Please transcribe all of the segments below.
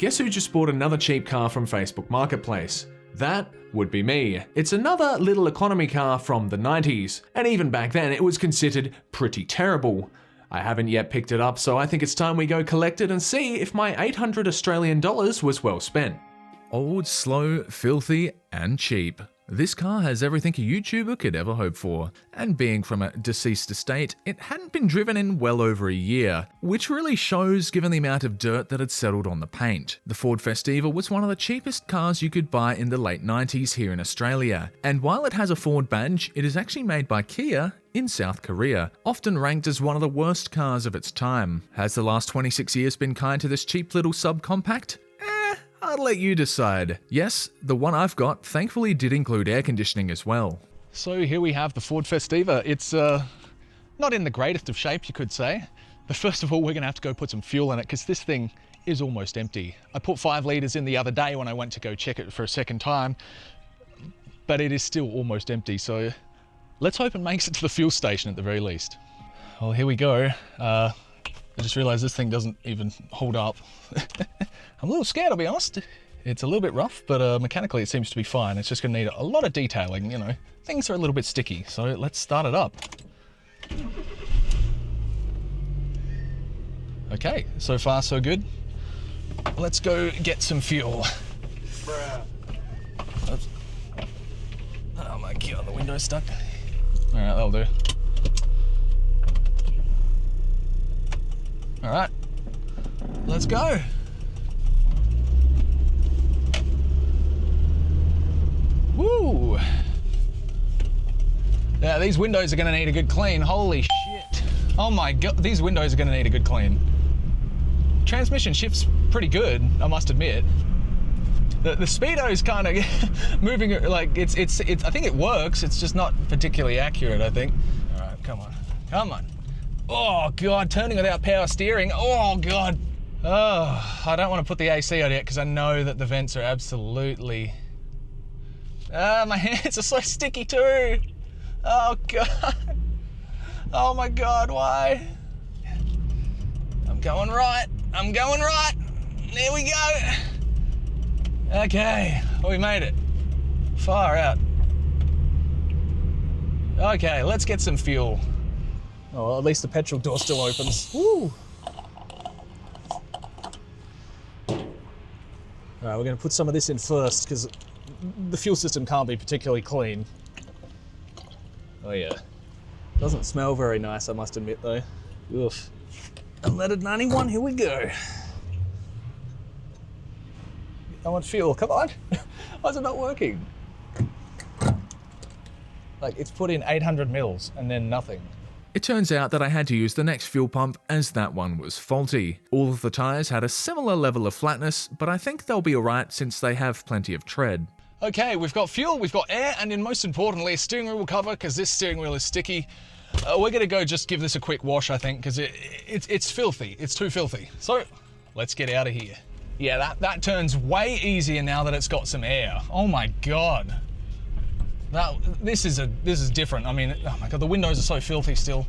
Guess who just bought another cheap car from Facebook Marketplace? That would be me. It's another little economy car from the 90s, and even back then it was considered pretty terrible. I haven't yet picked it up, so I think it's time we go collect it and see if my 800 Australian dollars was well spent. Old, slow, filthy, and cheap. This car has everything a YouTuber could ever hope for, and being from a deceased estate, it hadn't been driven in well over a year, which really shows given the amount of dirt that had settled on the paint. The Ford Festiva was one of the cheapest cars you could buy in the late 90s here in Australia, and while it has a Ford badge, it is actually made by Kia in South Korea, often ranked as one of the worst cars of its time. Has the last 26 years been kind to this cheap little subcompact? I'll let you decide. Yes, the one I've got thankfully did include air conditioning as well. So here we have the Ford Festiva. It's not in the greatest of shape, you could say. But first of all, we're gonna have to go put some fuel in it because this thing is almost empty. I put 5 litres in the other day when I went to go check it for a second time, but it is still almost empty. So let's hope it makes it to the fuel station at the very least. Well, here we go. I just realized this thing doesn't even hold up. I'm a little scared, I'll be honest. It's a little bit rough, but mechanically it seems to be fine. It's just gonna need a lot of detailing, you know. Things are a little bit sticky, so let's start it up. Okay, so far so good. Let's go get some fuel. Oops. Oh my God, the window's stuck. All right, that'll do. All right, let's go. Woo! Yeah, these windows are gonna need a good clean. Holy shit. Oh my God, these windows are gonna need a good clean. Transmission shifts pretty good, I must admit. The speedo's kind of moving, like it's, I think it works, it's just not particularly accurate, I think. All right, come on, come on. Oh God, turning without power steering. Oh God. Oh, I don't want to put the AC on yet because I know that the vents are absolutely... my hands are so sticky too. Oh God. Oh my God, why? I'm going right. I'm going right. There we go. Okay, we made it. Far out. Okay, let's get some fuel. Oh, well, at least the petrol door still opens. Woo! All right, we're gonna put some of this in first because the fuel system can't be particularly clean. Oh yeah. Doesn't smell very nice, I must admit though. Oof. Unleaded 91, here we go. I want fuel, come on. Why is it not working? Like, it's put in 800 mils and then nothing. It turns out that I had to use the next fuel pump as that one was faulty. All of the tyres had a similar level of flatness, but I think they'll be alright since they have plenty of tread. Okay, we've got fuel, we've got air, and then most importantly, a steering wheel cover, because this steering wheel is sticky. We're gonna go just give this a quick wash, I think, because it's filthy, it's too filthy. So, let's get out of here. Yeah, that turns way easier now that it's got some air. Oh my God. This is different. I mean, oh my God, the windows are so filthy still.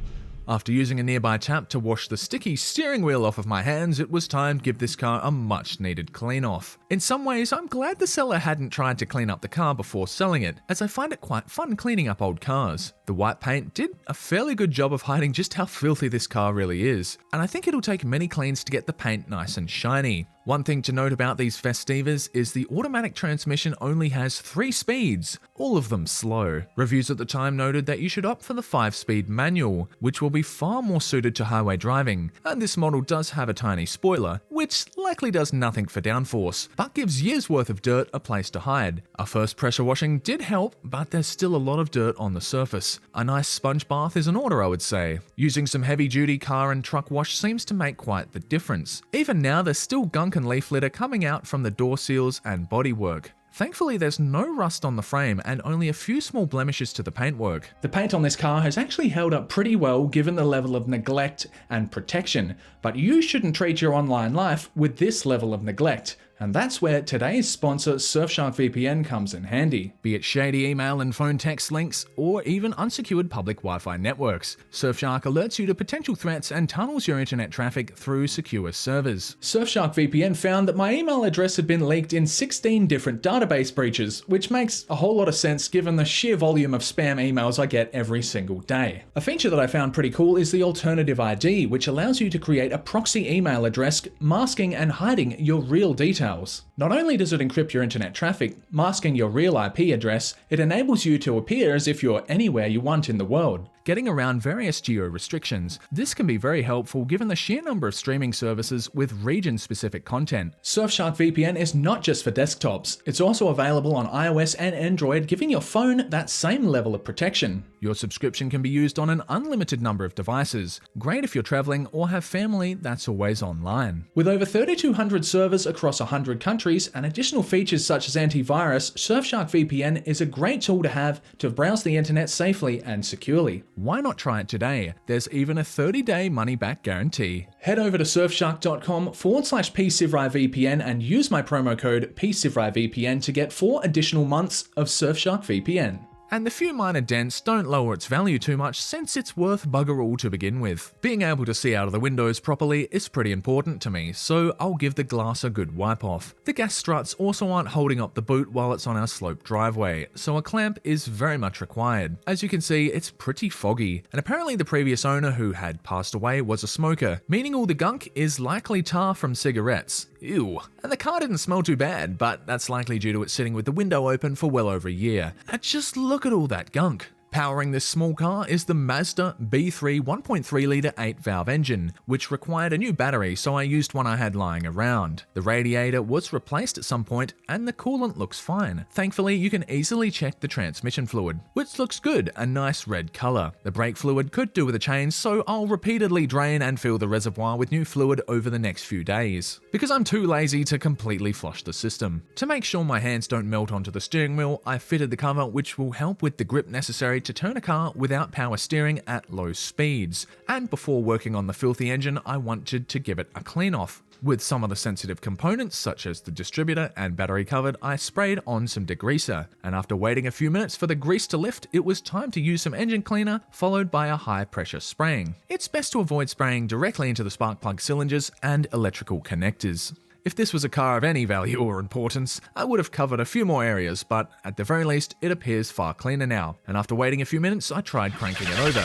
After using a nearby tap to wash the sticky steering wheel off of my hands, it was time to give this car a much needed clean off. In some ways, I'm glad the seller hadn't tried to clean up the car before selling it, as I find it quite fun cleaning up old cars. The white paint did a fairly good job of hiding just how filthy this car really is, and I think it'll take many cleans to get the paint nice and shiny. One thing to note about these Festivas is the automatic transmission only has 3 speeds, all of them slow. Reviews at the time noted that you should opt for the 5-speed manual, which will be far more suited to highway driving, and this model does have a tiny spoiler, which likely does nothing for downforce, but gives years worth of dirt a place to hide. Our first pressure washing did help, but there's still a lot of dirt on the surface. A nice sponge bath is in order, I would say. Using some heavy duty car and truck wash seems to make quite the difference. Even now there's still gunk and leaf litter coming out from the door seals and bodywork. Thankfully, there's no rust on the frame and only a few small blemishes to the paintwork. The paint on this car has actually held up pretty well given the level of neglect and protection, but you shouldn't treat your online life with this level of neglect. And that's where today's sponsor Surfshark VPN comes in handy. Be it shady email and phone text links, or even unsecured public Wi-Fi networks, Surfshark alerts you to potential threats and tunnels your internet traffic through secure servers. Surfshark VPN found that my email address had been leaked in 16 different database breaches, which makes a whole lot of sense given the sheer volume of spam emails I get every single day. A feature that I found pretty cool is the alternative ID, which allows you to create a proxy email address masking and hiding your real details. Not only does it encrypt your internet traffic, masking your real IP address, it enables you to appear as if you're anywhere you want in the world. Getting around various geo restrictions, this can be very helpful given the sheer number of streaming services with region-specific content. Surfshark VPN is not just for desktops, it's also available on iOS and Android, giving your phone that same level of protection. Your subscription can be used on an unlimited number of devices, great if you're traveling or have family that's always online. With over 3,200 servers across 100 countries and additional features such as antivirus, Surfshark VPN is a great tool to have to browse the internet safely and securely. Why not try it today? There's even a 30-day money-back guarantee. Head over to surfshark.com/Psivewri and use my promo code Psivewri to get 4 additional months of Surfshark VPN. And the few minor dents don't lower its value too much since it's worth bugger all to begin with. Being able to see out of the windows properly is pretty important to me, so I'll give the glass a good wipe off. The gas struts also aren't holding up the boot while it's on our sloped driveway, so a clamp is very much required. As you can see, it's pretty foggy, and apparently the previous owner who had passed away was a smoker, meaning all the gunk is likely tar from cigarettes. Ew. And the car didn't smell too bad, but that's likely due to it sitting with the window open for well over a year. And just look at all that gunk. Powering this small car is the Mazda B3 1.3 litre 8-valve engine, which required a new battery, so I used one I had lying around. The radiator was replaced at some point, and the coolant looks fine. Thankfully, you can easily check the transmission fluid, which looks good, a nice red colour. The brake fluid could do with a change, so I'll repeatedly drain and fill the reservoir with new fluid over the next few days, because I'm too lazy to completely flush the system. To make sure my hands don't melt onto the steering wheel, I fitted the cover, which will help with the grip necessary to turn a car without power steering at low speeds. And before working on the filthy engine, I wanted to give it a clean off. With some of the sensitive components, such as the distributor and battery covered, I sprayed on some degreaser, and after waiting a few minutes for the grease to lift, it was time to use some engine cleaner, followed by a high pressure spraying. It's best to avoid spraying directly into the spark plug cylinders and electrical connectors. If this was a car of any value or importance, I would have covered a few more areas, but at the very least, it appears far cleaner now. And after waiting a few minutes, I tried cranking it over.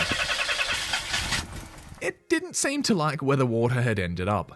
It didn't seem to like where the water had ended up.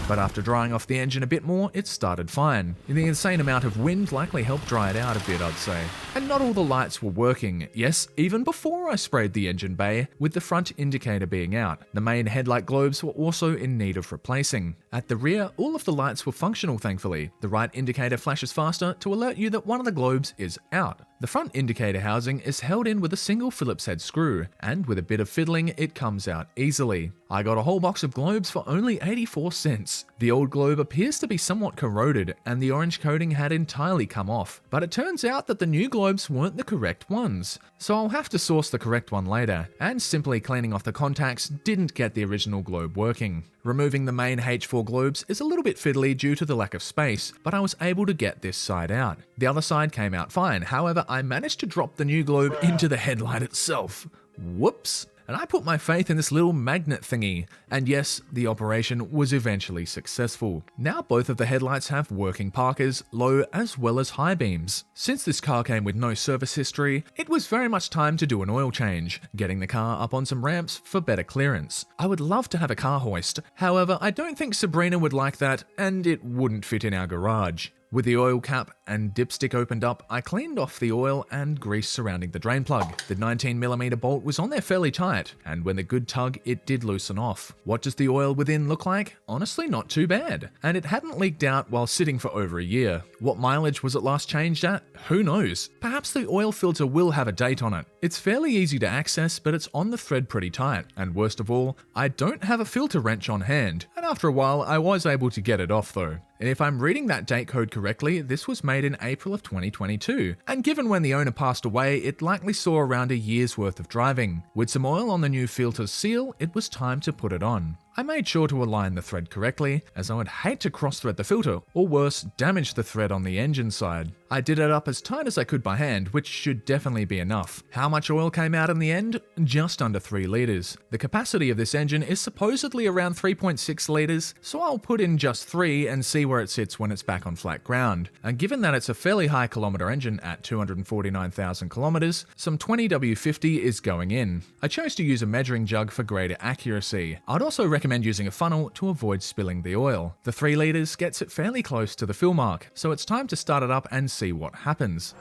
But after drying off the engine a bit more, it started fine. The insane amount of wind likely helped dry it out a bit, I'd say. And not all the lights were working. Yes, even before I sprayed the engine bay, with the front indicator being out. The main headlight globes were also in need of replacing. At the rear, all of the lights were functional, thankfully. The right indicator flashes faster to alert you that one of the globes is out. The front indicator housing is held in with a single Phillips head screw, and with a bit of fiddling, it comes out easily. I got a whole box of globes for only 84 cents. The old globe appears to be somewhat corroded, and the orange coating had entirely come off. But it turns out that the new globes weren't the correct ones, so I'll have to source the correct one later, and simply cleaning off the contacts didn't get the original globe working. Removing the main H4 globes is a little bit fiddly due to the lack of space, but I was able to get this side out. The other side came out fine, however I managed to drop the new globe into the headlight itself. Whoops! And I put my faith in this little magnet thingy, and yes, the operation was eventually successful. Now both of the headlights have working parkers, low as well as high beams. Since this car came with no service history, it was very much time to do an oil change, getting the car up on some ramps for better clearance. I would love to have a car hoist, however I don't think Sabrina would like that, and it wouldn't fit in our garage. With the oil cap and dipstick opened up, I cleaned off the oil and grease surrounding the drain plug. The 19mm bolt was on there fairly tight, and when the good tug, it did loosen off. What does the oil within look like? Honestly, not too bad. And it hadn't leaked out while sitting for over a year. What mileage was it last changed at? Who knows? Perhaps the oil filter will have a date on it. It's fairly easy to access, but it's on the thread pretty tight. And worst of all, I don't have a filter wrench on hand. And after a while, I was able to get it off though. And if I'm reading that date code correctly, this was made in April of 2022. And given when the owner passed away, it likely saw around a year's worth of driving. With some oil on the new filter's seal, it was time to put it on. I made sure to align the thread correctly, as I would hate to cross-thread the filter, or worse, damage the thread on the engine side. I did it up as tight as I could by hand, which should definitely be enough. How much oil came out in the end? Just under 3 litres. The capacity of this engine is supposedly around 3.6 litres, so I'll put in just 3 and see where it sits when it's back on flat ground. And given that it's a fairly high kilometre engine at 249,000 kilometres, some 20 W50 is going in. I chose to use a measuring jug for greater accuracy. I'd also recommend using a funnel to avoid spilling the oil. The 3 litres gets it fairly close to the fill mark, so it's time to start it up and see what happens.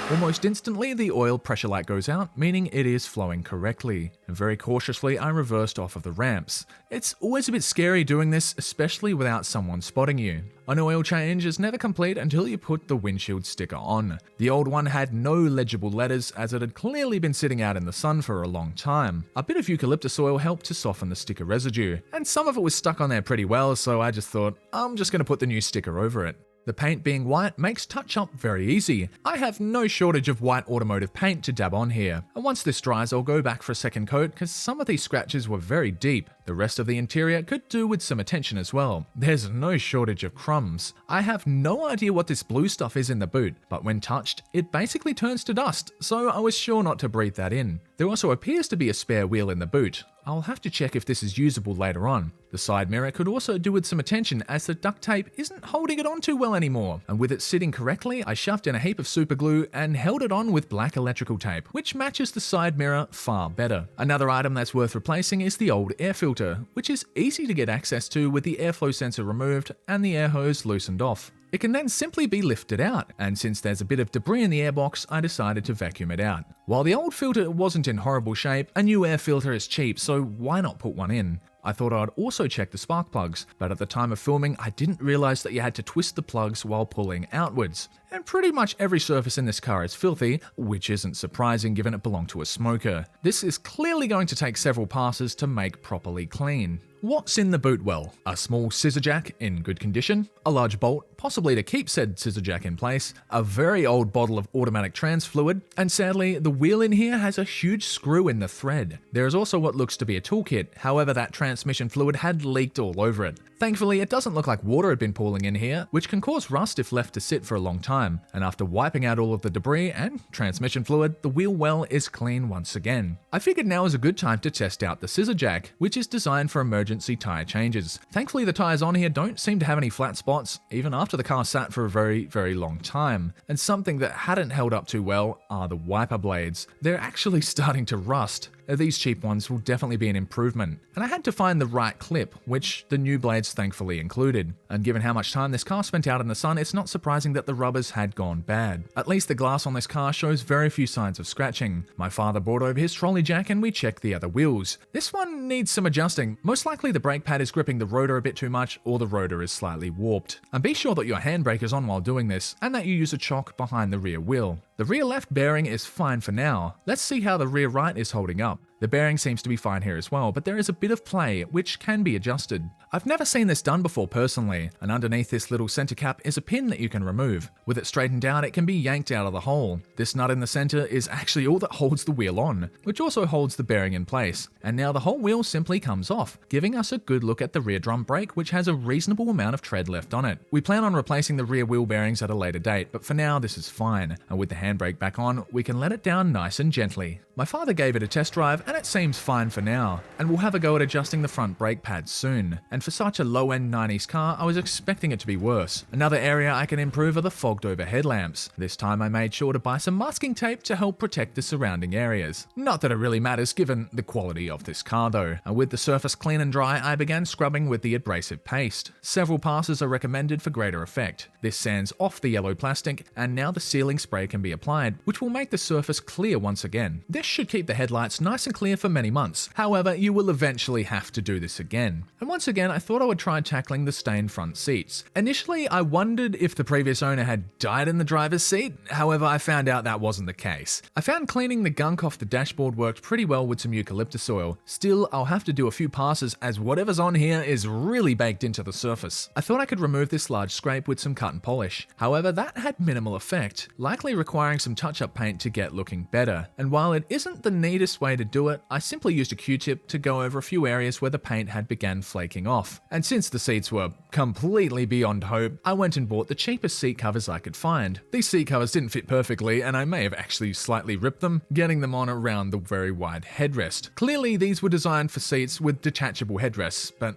Almost instantly, the oil pressure light goes out, meaning it is flowing correctly. And very cautiously, I reversed off of the ramps. It's always a bit scary doing this, especially without someone spotting you. An oil change is never complete until you put the windshield sticker on. The old one had no legible letters, as it had clearly been sitting out in the sun for a long time. A bit of eucalyptus oil helped to soften the sticker residue, and some of it was stuck on there pretty well, so I just thought, I'm just going to put the new sticker over it. The paint being white makes touch-up very easy. I have no shortage of white automotive paint to dab on here, and once this dries I'll go back for a second coat because some of these scratches were very deep. The rest of the interior could do with some attention as well. There's no shortage of crumbs. I have no idea what this blue stuff is in the boot, but when touched, it basically turns to dust, so I was sure not to breathe that in. There also appears to be a spare wheel in the boot. I'll have to check if this is usable later on. The side mirror could also do with some attention as the duct tape isn't holding it on too well anymore, and with it sitting correctly, I shoved in a heap of super glue and held it on with black electrical tape, which matches the side mirror far better. Another item that's worth replacing is the old air filter, which is easy to get access to with the airflow sensor removed and the air hose loosened off. It can then simply be lifted out, and since there's a bit of debris in the airbox, I decided to vacuum it out. While the old filter wasn't in horrible shape, a new air filter is cheap, so why not put one in? I thought I'd also check the spark plugs, but at the time of filming, I didn't realize that you had to twist the plugs while pulling outwards. And pretty much every surface in this car is filthy, which isn't surprising given it belonged to a smoker. This is clearly going to take several passes to make properly clean. What's in the boot well? A small scissor jack in good condition, a large bolt, possibly to keep said scissor jack in place, a very old bottle of automatic trans fluid, and sadly, the wheel in here has a huge screw in the thread. There is also what looks to be a toolkit, however that transmission fluid had leaked all over it. Thankfully, it doesn't look like water had been pooling in here, which can cause rust if left to sit for a long time, and after wiping out all of the debris and transmission fluid, the wheel well is clean once again. I figured now is a good time to test out the scissor jack, which is designed for emergency tyre changes. Thankfully, the tyres on here don't seem to have any flat spots, even after the car sat for a very long time. And something that hadn't held up too well are the wiper blades. They're actually starting to rust. These cheap ones will definitely be an improvement. And I had to find the right clip, which the new blades thankfully included. And given how much time this car spent out in the sun, it's not surprising that the rubbers had gone bad. At least the glass on this car shows very few signs of scratching. My father brought over his trolley jack and we checked the other wheels. This one needs some adjusting. Most likely the brake pad is gripping the rotor a bit too much, or the rotor is slightly warped. And be sure that your handbrake is on while doing this, and that you use a chock behind the rear wheel. The rear left bearing is fine for now. Let's see how the rear right is holding up. The bearing seems to be fine here as well, but there is a bit of play which can be adjusted. I've never seen this done before personally, and underneath this little center cap is a pin that you can remove. With it straightened out, it can be yanked out of the hole. This nut in the center is actually all that holds the wheel on, which also holds the bearing in place. And now the whole wheel simply comes off, giving us a good look at the rear drum brake, which has a reasonable amount of tread left on it. We plan on replacing the rear wheel bearings at a later date, but for now this is fine, and with the handbrake back on, we can let it down nice and gently. My father gave it a test drive and it seems fine for now, and we'll have a go at adjusting the front brake pads soon. And for such a low-end 90s car, I was expecting it to be worse. Another area I can improve are the fogged over headlamps. This time I made sure to buy some masking tape to help protect the surrounding areas. Not that it really matters given the quality of this car though. And with the surface clean and dry, I began scrubbing with the abrasive paste. Several passes are recommended for greater effect. This sands off the yellow plastic, and now the sealing spray can be applied, which will make the surface clear once again. This should keep the headlights nice and clear for many months. However, you will eventually have to do this again. And once again, I thought I would try tackling the stained front seats. Initially, I wondered if the previous owner had died in the driver's seat. However, I found out that wasn't the case. I found cleaning the gunk off the dashboard worked pretty well with some eucalyptus oil. Still, I'll have to do a few passes as whatever's on here is really baked into the surface. I thought I could remove this large scrape with some cut and polish. However, that had minimal effect, likely requiring some touch-up paint to get looking better. And while it isn't the neatest way to do it, I simply used a Q-tip to go over a few areas where the paint had begun flaking off. And since the seats were completely beyond hope, I went and bought the cheapest seat covers I could find. These seat covers didn't fit perfectly, and I may have actually slightly ripped them, getting them on around the very wide headrest. Clearly, these were designed for seats with detachable headrests, but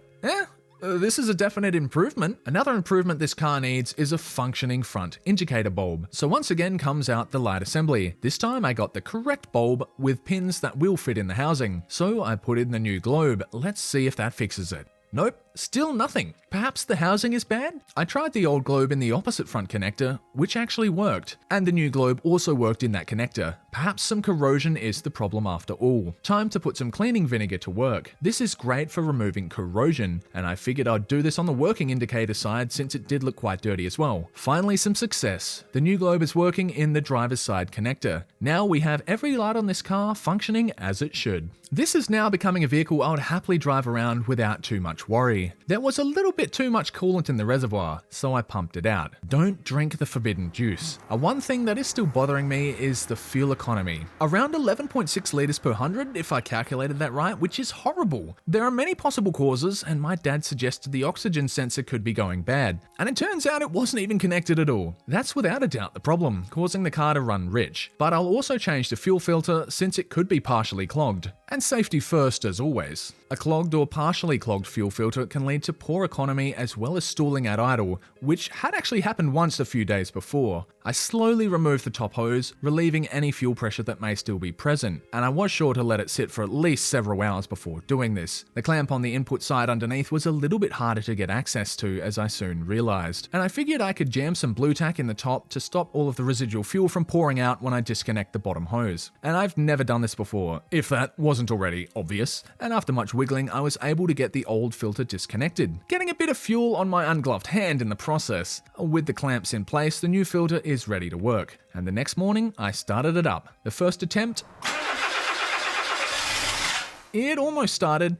this is a definite improvement. Another improvement this car needs is a functioning front indicator bulb. So once again comes out the light assembly. This time I got the correct bulb with pins that will fit in the housing. So I put in the new globe. Let's see if that fixes it. Nope, still nothing. Perhaps the housing is bad? I tried the old globe in the opposite front connector, which actually worked. And the new globe also worked in that connector. Perhaps some corrosion is the problem after all. Time to put some cleaning vinegar to work. This is great for removing corrosion, and I figured I'd do this on the working indicator side since it did look quite dirty as well. Finally, some success. The new globe is working in the driver's side connector. Now we have every light on this car functioning as it should. This is now becoming a vehicle I would happily drive around without too much worry. There was a little bit too much coolant in the reservoir, so I pumped it out. Don't drink the forbidden juice. One thing that is still bothering me is the fuel economy. Around 11.6 litres per 100 if I calculated that right, which is horrible. There are many possible causes, and my dad suggested the oxygen sensor could be going bad. And it turns out it wasn't even connected at all. That's without a doubt the problem, causing the car to run rich. But I'll also change the fuel filter since it could be partially clogged. And safety first as always. A clogged or partially clogged fuel filter can lead to poor economy as well as stalling at idle, which had actually happened once a few days before. I slowly removed the top hose, relieving any fuel pressure that may still be present, and I was sure to let it sit for at least several hours before doing this. The clamp on the input side underneath was a little bit harder to get access to, as I soon realized, and I figured I could jam some blue tack in the top to stop all of the residual fuel from pouring out when I disconnect the bottom hose. And I've never done this before, if that wasn't already obvious, and after much wiggling I was able to get the old filter disconnected, getting a bit of fuel on my ungloved hand in the process. With the clamps in place, the new filter is ready to work, and the next morning I started it up. The first attempt, it almost started.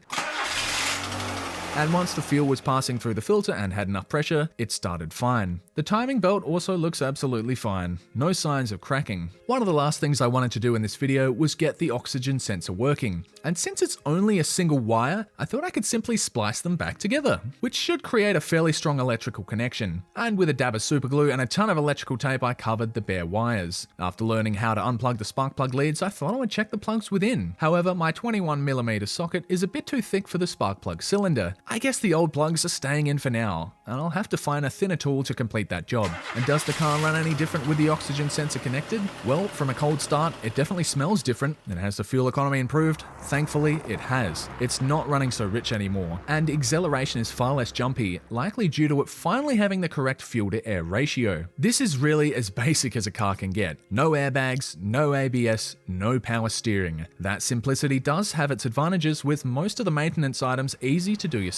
And once the fuel was passing through the filter and had enough pressure, it started fine. The timing belt also looks absolutely fine, no signs of cracking. One of the last things I wanted to do in this video was get the oxygen sensor working, and since it's only a single wire, I thought I could simply splice them back together, which should create a fairly strong electrical connection. And with a dab of super glue and a ton of electrical tape, I covered the bare wires. After learning how to unplug the spark plug leads, I thought I would check the plugs within. However, my 21mm socket is a bit too thick for the spark plug cylinder. I guess the old plugs are staying in for now, and I'll have to find a thinner tool to complete that job. And does the car run any different with the oxygen sensor connected? Well, from a cold start, it definitely smells different. And has the fuel economy improved? Thankfully, it has. It's not running so rich anymore, and acceleration is far less jumpy, likely due to it finally having the correct fuel to air ratio. This is really as basic as a car can get. No airbags, no ABS, no power steering. That simplicity does have its advantages, with most of the maintenance items easy to do yourself.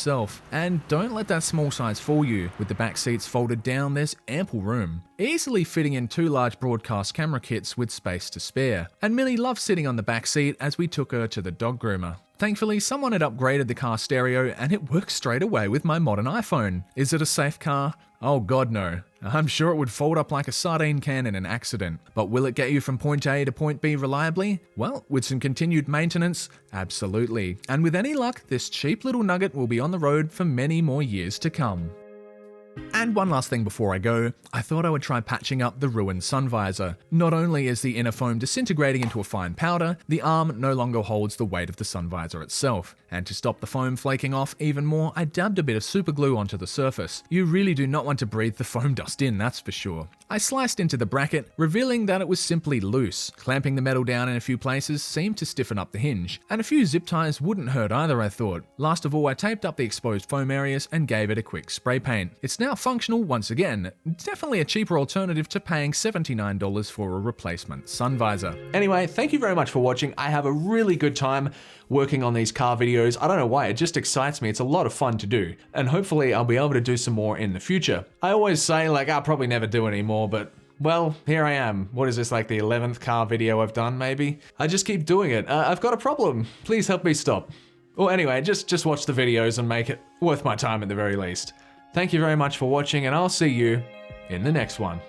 And don't let that small size fool you. With the back seats folded down, there's ample room, easily fitting in 2 large broadcast camera kits with space to spare. And Millie loved sitting on the back seat as we took her to the dog groomer. Thankfully, someone had upgraded the car stereo and it works straight away with my modern iPhone. Is it a safe car? Oh god no. I'm sure it would fold up like a sardine can in an accident. But will it get you from point A to point B reliably? Well, with some continued maintenance, absolutely. And with any luck, this cheap little nugget will be on the road for many more years to come. And one last thing before I go, I thought I would try patching up the ruined sun visor. Not only is the inner foam disintegrating into a fine powder, the arm no longer holds the weight of the sun visor itself. And to stop the foam flaking off even more, I dabbed a bit of super glue onto the surface. You really do not want to breathe the foam dust in, that's for sure. I sliced into the bracket, revealing that it was simply loose. Clamping the metal down in a few places seemed to stiffen up the hinge, and a few zip ties wouldn't hurt either, I thought. Last of all, I taped up the exposed foam areas and gave it a quick spray paint. It's now functional once again. Definitely a cheaper alternative to paying $79 for a replacement sun visor. Anyway, thank you very much for watching. I have a really good time working on these car videos. I don't know why, it just excites me. It's a lot of fun to do, and hopefully I'll be able to do some more in the future. I always say like I'll probably never do any more, but well, here I am. What is this, like the 11th car video I've done maybe? I just keep doing it. I've got a problem. Please help me stop. Well, anyway, just watch the videos and make it worth my time at the very least. Thank you very much for watching, and I'll see you in the next one.